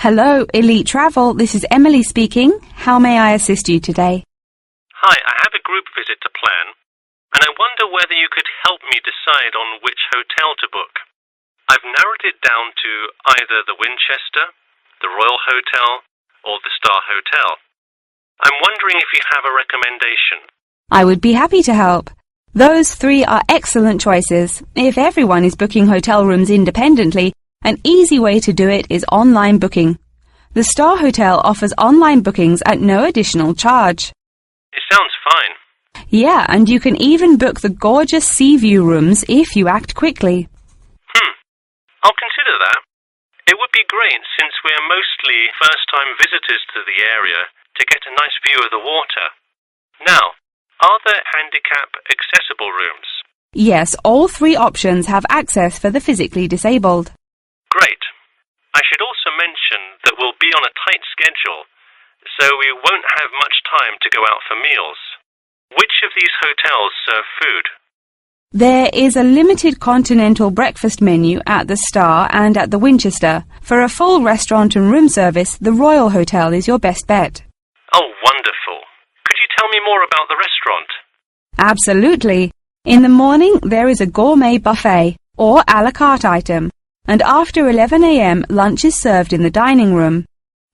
Hello, Elite Travel. This is Emily speaking. How may I assist you today? Hi, I have a group visit to plan, and I wonder whether you could help me decide on which hotel to book. I've narrowed it down to either the Winchester, the Royal Hotel, or the Star Hotel. I'm wondering if you have a recommendation. I would be happy to help. Those three are excellent choices. If everyone is booking hotel rooms independently, an easy way to do it is online booking. The Star Hotel offers online bookings at no additional charge. It sounds fine. Yeah, and you can even book the gorgeous sea view rooms if you act quickly. I'll consider that. It would be great since we're mostly first-time visitors to the area to get a nice view of the water. Now, are there handicap-accessible rooms? Yes, all three options have access for the physically disabled. Great. I should also mention that we'll be on a tight schedule, so we won't have much time to go out for meals. Which of these hotels serve food? There is a limited continental breakfast menu at the Star and at the Winchester. For a full restaurant and room service, the Royal Hotel is your best bet. Oh, wonderful. Could you tell me more about the restaurant? Absolutely. In the morning, there is a gourmet buffet, or a la carte item, and after 11 a.m. lunch is served in the dining room.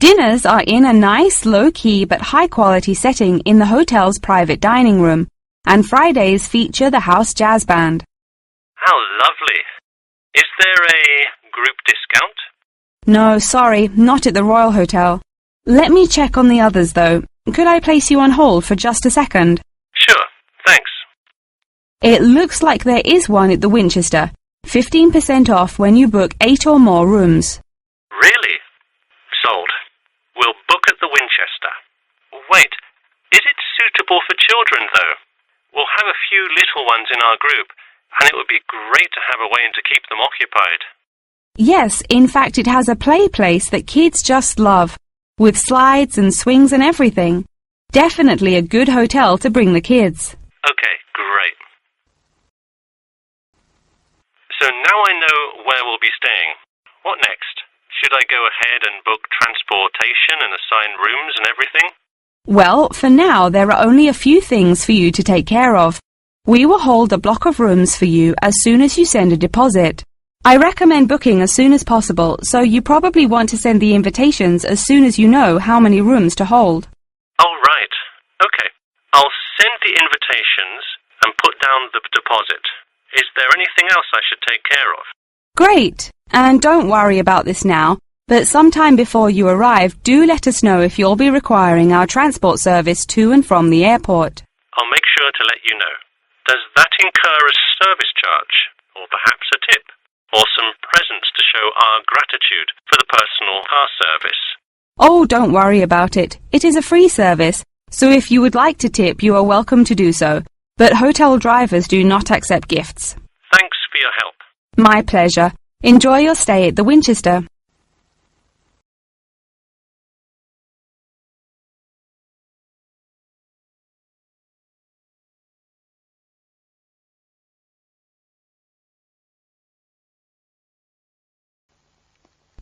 Dinners are in a nice, low-key but high-quality setting in the hotel's private dining room, and Fridays feature the house jazz band. How lovely. Is there a group discount? No, sorry, not at the Royal Hotel. Let me check on the others, though. Could I place you on hold for just a second? Sure, thanks. It looks like there is one at the Winchester. 15% off when you book 8 or more rooms. Really? Sold. We'll book at the Winchester. Wait, is it suitable for children, though? We'll have a few little ones in our group, and it would be great to have a way to keep them occupied. Yes, in fact it has a play place that kids just love, with slides and swings and everything. Definitely a good hotel to bring the kids. Okay, great. So now I know where we'll be staying. What next? Should I go ahead and book transportation and assign rooms and everything? Well, for now there are only a few things for you to take care of. We will hold a block of rooms for you as soon as you send a deposit. I recommend booking as soon as possible, so you probably want to send the invitations as soon as you know how many rooms to hold. Oh, right. Okay. I'll send the invitations and put down the deposit. Is there anything else I should take care of? Great! And don't worry about this now, but sometime before you arrive, do let us know if you'll be requiring our transport service to and from the airport. I'll make sure to let you know. Does that incur a service charge, or perhaps a tip, or some presents to show our gratitude for the personal car service? Oh, don't worry about it. It is a free service, so if you would like to tip, you are welcome to do so. But hotel drivers do not accept gifts. Thanks for your help. My pleasure. Enjoy your stay at the Winchester.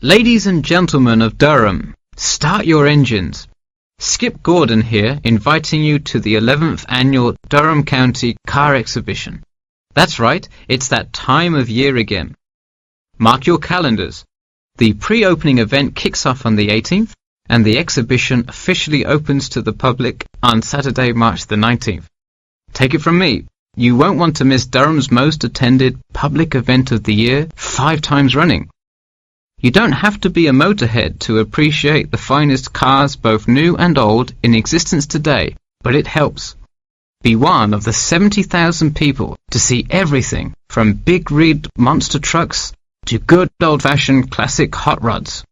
Ladies and gentlemen of Durham, start your engines. Skip Gordon here, inviting you to the 11th Annual Durham County Car Exhibition. That's right, it's that time of year again. Mark your calendars. The pre-opening event kicks off on the 18th, and the exhibition officially opens to the public on Saturday, March the 19th. Take it from me, you won't want to miss Durham's most attended public event of the year 5 times running. You don't have to be a motorhead to appreciate the finest cars, both new and old, in existence today, but it helps. Be one of the 70,000 people to see everything from big rig monster trucks to good old-fashioned classic hot rods.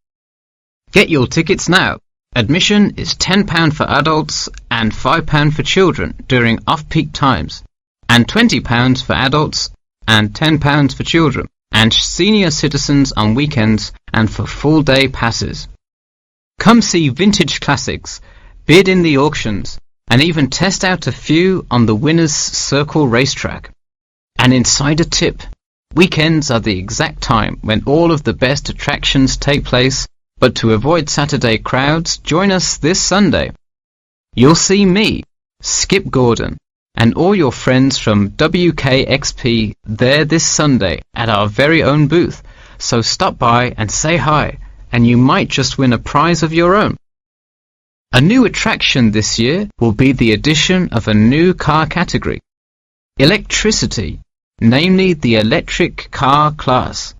Get your tickets now. Admission is £10 for adults and £5 for children during off-peak times, and £20 for adults and £10 for children, and senior citizens on weekends and for full-day passes. Come see vintage classics, bid in the auctions, and even test out a few on the Winners' Circle racetrack. An insider tip: weekends are the exact time when all of the best attractions take place, But to avoid Saturday crowds, join us this Sunday. You'll see me, Skip Gordon, and all your friends from WKXP there this Sunday at our very own booth. So stop by and say hi, and you might just win a prize of your own. A new attraction this year will be the addition of a new car category, electricity, namely the electric car class.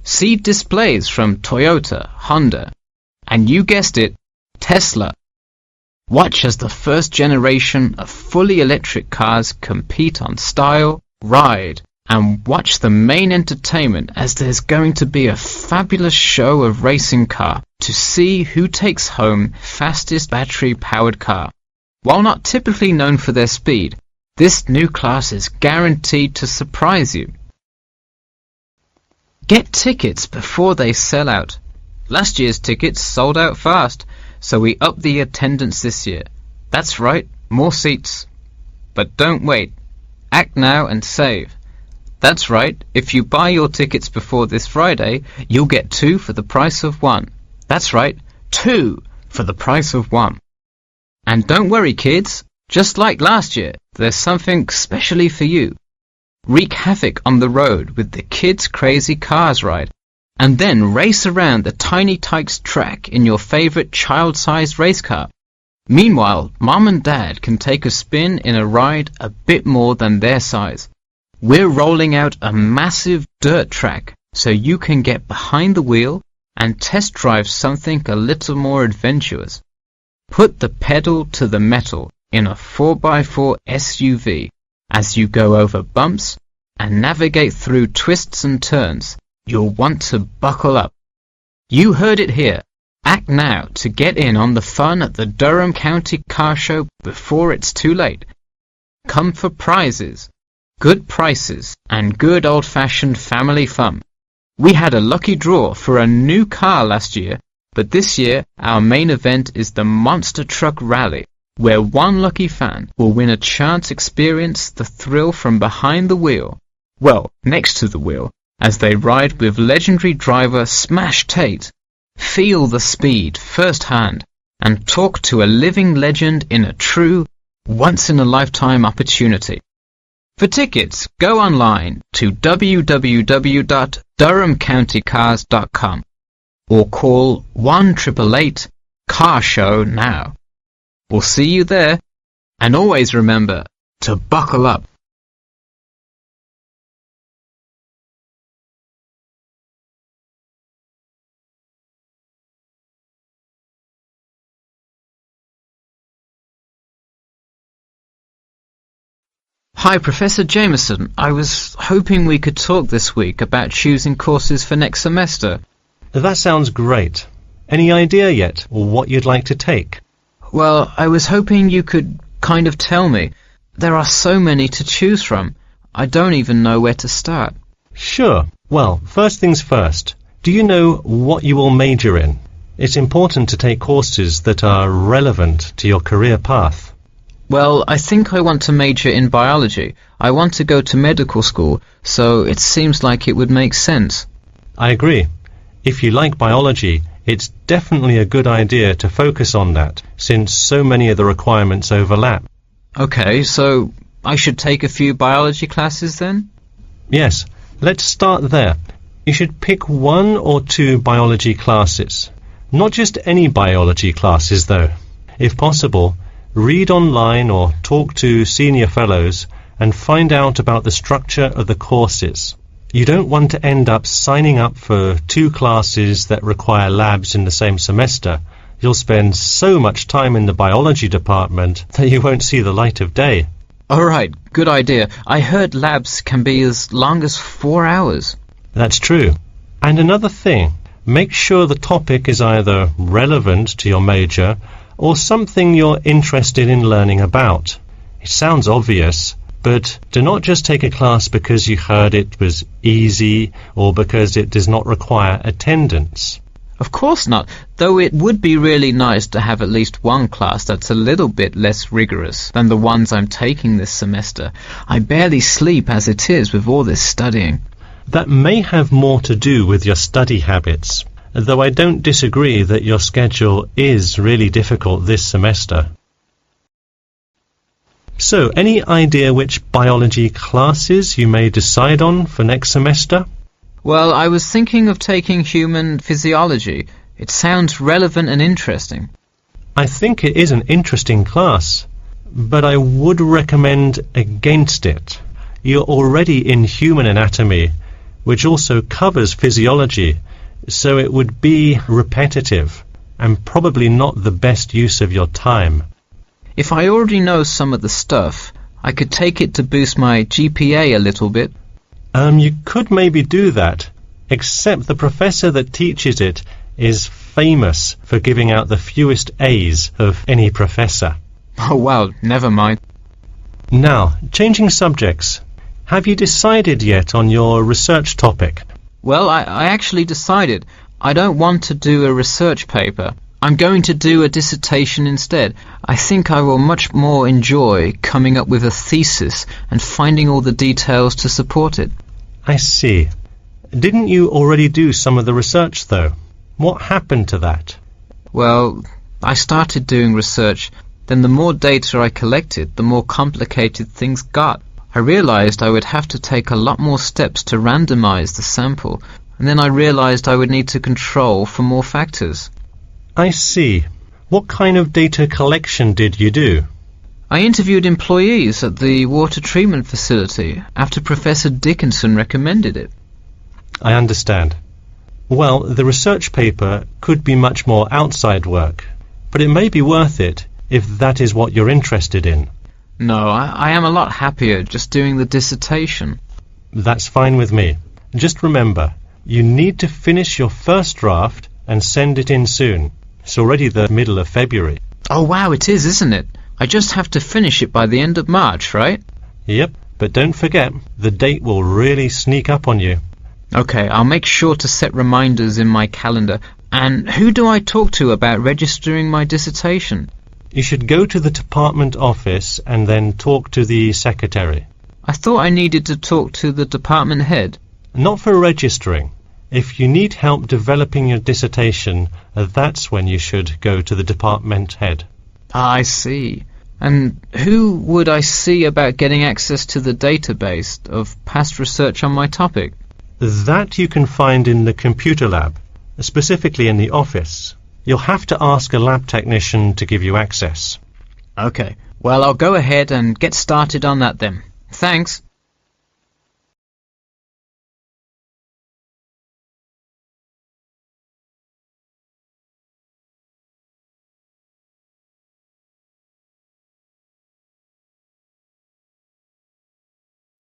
See displays from Toyota, Honda, and you guessed it, Tesla. Watch as the first generation of fully electric cars compete on style, ride, and watch the main entertainment as there's going to be a fabulous show of racing car to see who takes home fastest battery-powered car. While not typically known for their speed, this new class is guaranteed to surprise you. Get tickets before they sell out. Last year's tickets sold out fast, so we upped the attendance this year. That's right, more seats. But don't wait. Act now and save. That's right, if you buy your tickets before this Friday, you'll get 2 for the price of 1. That's right, 2 for the price of 1. And don't worry, kids, just like last year, there's something specially for you. Wreak havoc on the road with the Kids Crazy Cars ride, and then race around the Tiny Tykes track in your favourite child-sized race car. Meanwhile, Mom and Dad can take a spin in a ride a bit more than their size. We're rolling out a massive dirt track so you can get behind the wheel and test drive something a little more adventurous. Put the pedal to the metal in a 4x4 SUV as you go over bumps and navigate through twists and turns. You'll want to buckle up. You heard it here. Act now to get in on the fun at the Durham County Car Show before it's too late. Come for prizes, good prices, and good old-fashioned family fun. We had a lucky draw for a new car last year, but this year our main event is the Monster Truck Rally, where one lucky fan will win a chance to experience the thrill from behind the wheel, well, next to the wheel, as they ride with legendary driver Smash Tate, feel the speed firsthand, and talk to a living legend in a true, once-in-a-lifetime opportunity. For tickets, go online to www.durhamcountycars.com or call 1-888-CAR-SHOW now. We'll see you there, and always remember to buckle up. Hi, Professor Jameson. I was hoping we could talk this week about choosing courses for next semester. That sounds great. Any idea yet, or what you'd like to take? Well, I was hoping you could kind of tell me. There are so many to choose from. I don't even know where to start. Sure. Well, first things first. Do you know what you will major in? It's important to take courses that are relevant to your career path. Well, I think I want to major in biology. I want to go to medical school, so it seems like it would make sense. I agree. If you like biology, it's definitely a good idea to focus on that, since so many of the requirements overlap. Okay, so I should take a few biology classes then? Yes, let's start there. You should pick 1 or 2 biology classes. Not just any biology classes, though. If possible, read online or talk to senior fellows and find out about the structure of the courses. You don't want to end up signing up for 2 classes that require labs in the same semester. You'll spend so much time in the biology department that you won't see the light of day. All right, good idea. I heard labs can be as long as 4 hours. That's true. And another thing, make sure the topic is either relevant to your major or something you're interested in learning about. It sounds obvious, but do not just take a class because you heard it was easy or because it does not require attendance. Of course not, though it would be really nice to have at least one class that's a little bit less rigorous than the ones I'm taking this semester. I barely sleep as it is with all this studying. That may have more to do with your study habits. though I don't disagree that your schedule is really difficult this semester. So, any idea which biology classes you may decide on for next semester? Well, I was thinking of taking human physiology. It sounds relevant and interesting. I think it is an interesting class, but I would recommend against it. You're already in human anatomy, which also covers physiology, so it would be repetitive and probably not the best use of your time. If I already know some of the stuff, I could take it to boost my GPA a little bit. You could maybe do that, except the professor that teaches it is famous for giving out the fewest A's of any professor. Oh well, never mind. Now, changing subjects. Have you decided yet on your research topic? Well, I actually decided. I don't want to do a research paper. I'm going to do a dissertation instead. I think I will much more enjoy coming up with a thesis and finding all the details to support it. I see. Didn't you already do some of the research, though? What happened to that? Well, I started doing research. Then the more data I collected, the more complicated things got. I realized I would have to take a lot more steps to randomize the sample, and then I realized I would need to control for more factors. I see. What kind of data collection did you do? I interviewed employees at the water treatment facility after Professor Dickinson recommended it. I understand. Well, the research paper could be much more outside work, but it may be worth it if that is what you're interested in. No, I am a lot happier just doing the dissertation. That's fine with me. Just remember, you need to finish your first draft and send it in soon. It's already the middle of February. Oh wow, it is, isn't it? I just have to finish it by the end of March, right? Yep, but don't forget, the date will really sneak up on you. Okay, I'll make sure to set reminders in my calendar. And who do I talk to about registering my dissertation? You should go to the department office and then talk to the secretary. I thought I needed to talk to the department head. Not for registering. If you need help developing your dissertation, that's when you should go to the department head. Ah, I see. And who would I see about getting access to the database of past research on my topic? That you can find in the computer lab, specifically in the office. You'll have to ask a lab technician to give you access. Okay. Well, I'll go ahead and get started on that then. Thanks.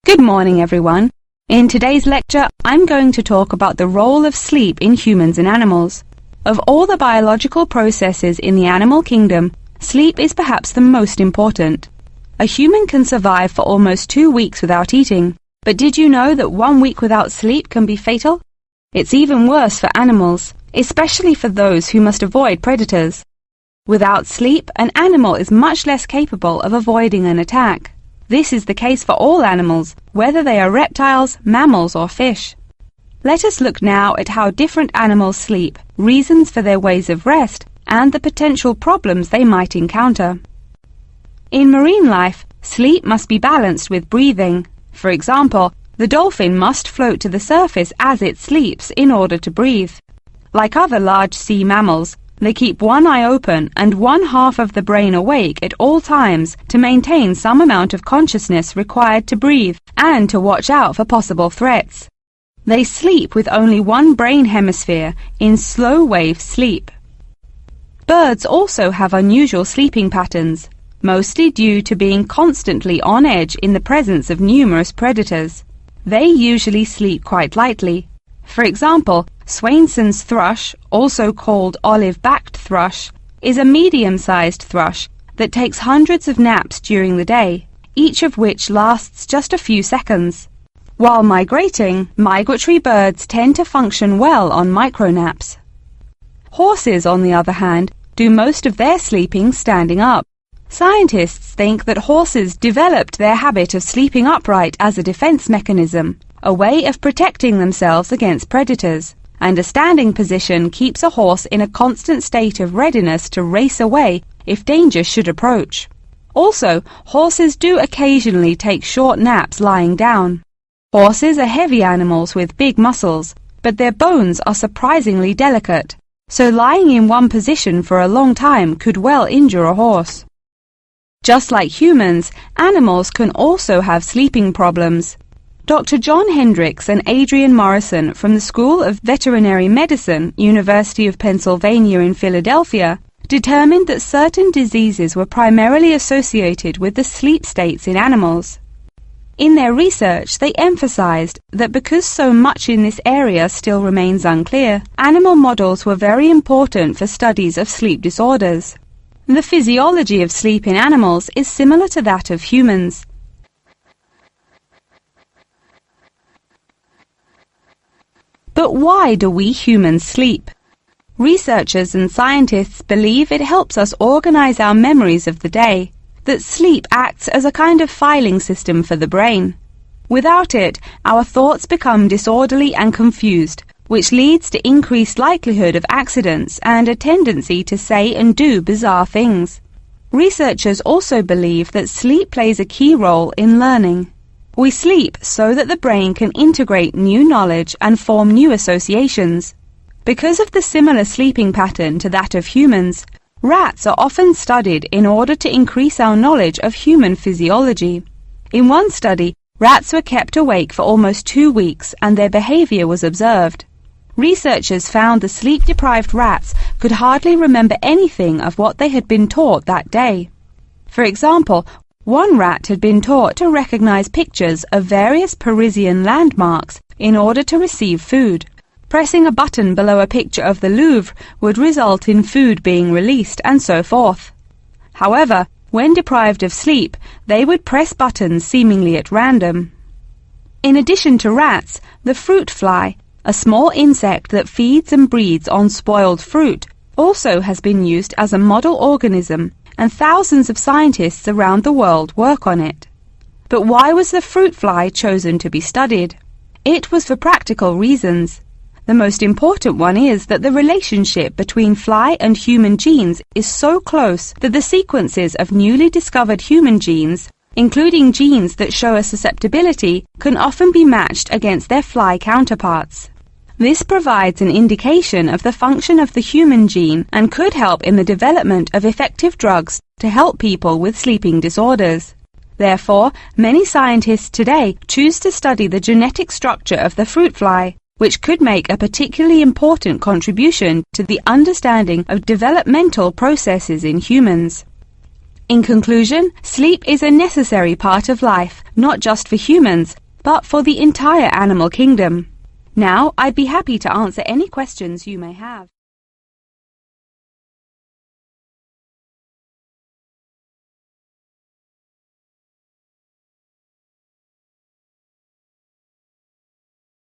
Good morning, everyone. In today's lecture, I'm going to talk about the role of sleep in humans and animals. Of all the biological processes in the animal kingdom, sleep is perhaps the most important. A human can survive for almost 2 weeks without eating, but did you know that 1 week without sleep can be fatal? It's even worse for animals, especially for those who must avoid predators. Without sleep, an animal is much less capable of avoiding an attack. This is the case for all animals, whether they are reptiles, mammals or fish. Let us look now at how different animals sleep, reasons for their ways of rest, and the potential problems they might encounter. In marine life, sleep must be balanced with breathing. For example, the dolphin must float to the surface as it sleeps in order to breathe. Like other large sea mammals, they keep one eye open and one half of the brain awake at all times to maintain some amount of consciousness required to breathe and to watch out for possible threats. They sleep with only one brain hemisphere in slow wave sleep. Birds also have unusual sleeping patterns, mostly due to being constantly on edge in the presence of numerous predators. They usually sleep quite lightly. For example, Swainson's thrush, also called olive-backed thrush, is a medium-sized thrush that takes hundreds of naps during the day, each of which lasts just a few seconds. While migrating, migratory birds tend to function well on micronaps. Horses, on the other hand, do most of their sleeping standing up. Scientists think that horses developed their habit of sleeping upright as a defense mechanism, a way of protecting themselves against predators. and a standing position keeps a horse in a constant state of readiness to race away if danger should approach. Also, horses do occasionally take short naps lying down. Horses are heavy animals with big muscles, but their bones are surprisingly delicate, so lying in one position for a long time could well injure a horse. Just like humans, animals can also have sleeping problems. Dr. John Hendricks and Adrian Morrison from the School of Veterinary Medicine, University of Pennsylvania in Philadelphia, determined that certain diseases were primarily associated with the sleep states in animals. In their research, they emphasized that because so much in this area still remains unclear, animal models were very important for studies of sleep disorders. The physiology of sleep in animals is similar to that of humans. But why do we humans sleep? Researchers and scientists believe it helps us organize our memories of the day, that sleep acts as a kind of filing system for the brain. Without it, our thoughts become disorderly and confused, which leads to increased likelihood of accidents and a tendency to say and do bizarre things. Researchers also believe that sleep plays a key role in learning. We sleep so that the brain can integrate new knowledge and form new associations. Because of the similar sleeping pattern to that of humans, rats are often studied in order to increase our knowledge of human physiology. In one study, rats were kept awake for almost 2 weeks and their behavior was observed. Researchers found the sleep-deprived rats could hardly remember anything of what they had been taught that day. For example, one rat had been taught to recognize pictures of various Parisian landmarks in order to receive food. Pressing a button below a picture of the Louvre would result in food being released, and so forth. However, when deprived of sleep, they would press buttons seemingly at random. In addition to rats, the fruit fly, a small insect that feeds and breeds on spoiled fruit, also has been used as a model organism, and thousands of scientists around the world work on it. But why was the fruit fly chosen to be studied? It was for practical reasons. The most important one is that the relationship between fly and human genes is so close that the sequences of newly discovered human genes, including genes that show a susceptibility, can often be matched against their fly counterparts. This provides an indication of the function of the human gene and could help in the development of effective drugs to help people with sleeping disorders. Therefore, many scientists today choose to study the genetic structure of the fruit fly, which could make a particularly important contribution to the understanding of developmental processes in humans. In conclusion, sleep is a necessary part of life, not just for humans, but for the entire animal kingdom. Now, I'd be happy to answer any questions you may have.